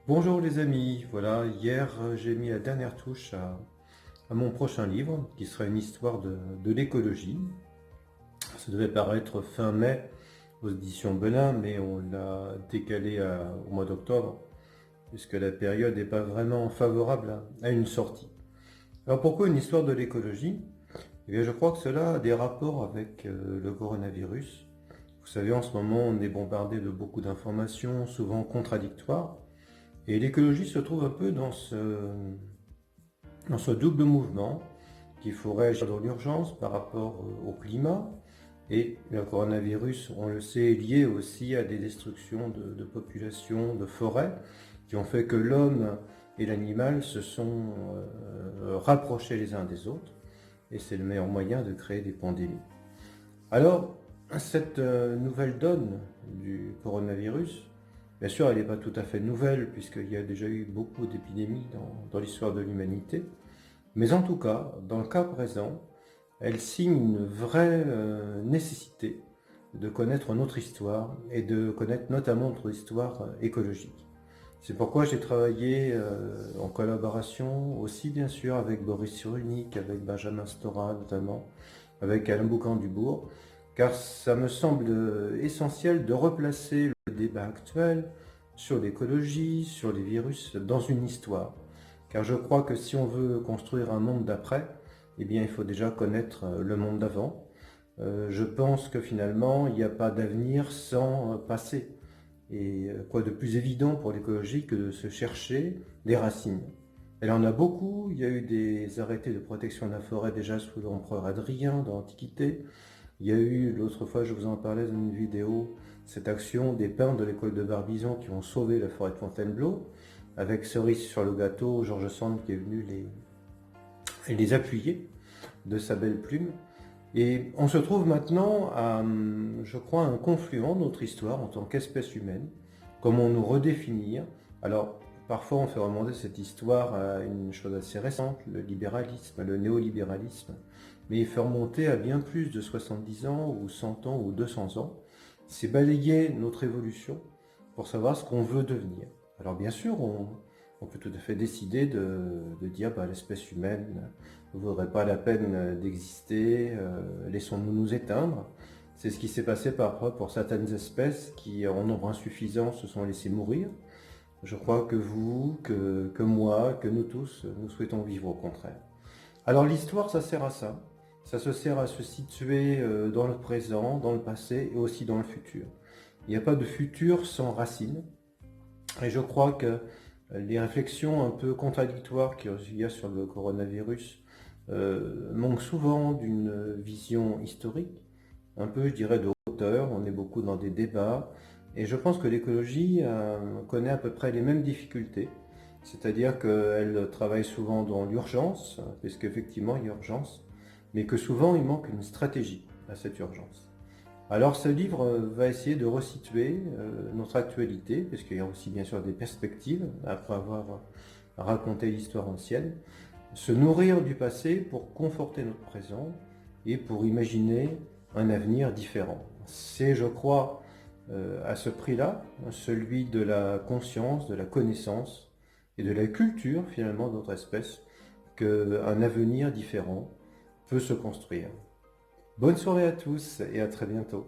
Bonjour les amis, voilà, hier j'ai mis la dernière touche à mon prochain livre, qui sera une histoire de l'écologie. Ça devait paraître fin mai aux éditions Belin, mais on l'a décalé au mois d'octobre, puisque la période n'est pas vraiment favorable à une sortie. Alors pourquoi une histoire de l'écologie? Eh bien je crois que cela a des rapports avec le coronavirus. Vous savez, en ce moment on est bombardé de beaucoup d'informations, souvent contradictoires, et l'écologie se trouve un peu dans ce double mouvement qu'il faut réagir dans l'urgence par rapport au climat, et le coronavirus, on le sait, est lié aussi à des destructions de populations, de forêts, qui ont fait que l'homme et l'animal se sont rapprochés les uns des autres, et c'est le meilleur moyen de créer des pandémies. Alors, cette nouvelle donne du coronavirus, bien sûr, elle n'est pas tout à fait nouvelle, puisqu'il y a déjà eu beaucoup d'épidémies dans l'histoire de l'humanité, mais en tout cas, dans le cas présent, elle signe une vraie nécessité de connaître notre histoire et de connaître notamment notre histoire écologique. C'est pourquoi j'ai travaillé en collaboration aussi bien sûr avec Boris Cyrulnik, avec Benjamin Stora notamment, avec Alain Boucan-Dubourg, car ça me semble essentiel de replacer le débat actuel sur l'écologie, sur les virus, dans une histoire. Car je crois que si on veut construire un monde d'après, eh bien il faut déjà connaître le monde d'avant. Je pense que finalement, il n'y a pas d'avenir sans passé. Et quoi de plus évident pour l'écologie que de se chercher des racines. Elle en a beaucoup, il y a eu des arrêtés de protection de la forêt déjà sous l'empereur Adrien dans l'Antiquité. Il y a eu, l'autre fois je vous en parlais dans une vidéo, cette action des peintres de l'école de Barbizon qui ont sauvé la forêt de Fontainebleau, avec cerise sur le gâteau, George Sand qui est venu les appuyer de sa belle plume. Et on se trouve maintenant à, je crois, un confluent de notre histoire en tant qu'espèce humaine. Comment nous redéfinir? Alors, parfois on fait remonter cette histoire à une chose assez récente, le libéralisme, le néolibéralisme. Mais il fait remonter à bien plus de 70 ans, ou 100 ans, ou 200 ans. C'est balayer notre évolution pour savoir ce qu'on veut devenir. Alors bien sûr, on peut tout à fait décider de dire bah, l'espèce humaine ne vaudrait pas la peine d'exister, laissons-nous nous éteindre. C'est ce qui s'est passé parfois pour certaines espèces qui, en nombre insuffisant, se sont laissées mourir. Je crois que vous, que moi, que nous tous, nous souhaitons vivre au contraire. Alors l'histoire, ça sert à ça. Ça se sert à se situer dans le présent, dans le passé et aussi dans le futur. Il n'y a pas de futur sans racines. Et je crois que les réflexions un peu contradictoires qu'il y a sur le coronavirus manquent souvent d'une vision historique, un peu, je dirais, de hauteur. On est beaucoup dans des débats. Et je pense que l'écologie connaît à peu près les mêmes difficultés. C'est-à-dire qu'elle travaille souvent dans l'urgence, parce qu'effectivement, il y a urgence, mais que souvent, il manque une stratégie à cette urgence. Alors ce livre va essayer de resituer notre actualité, parce qu'il y a aussi bien sûr des perspectives, après avoir raconté l'histoire ancienne, se nourrir du passé pour conforter notre présent et pour imaginer un avenir différent. C'est, je crois, à ce prix-là, celui de la conscience, de la connaissance et de la culture finalement de notre espèce, qu'un avenir différent peut se construire. Bonne soirée à tous et à très bientôt.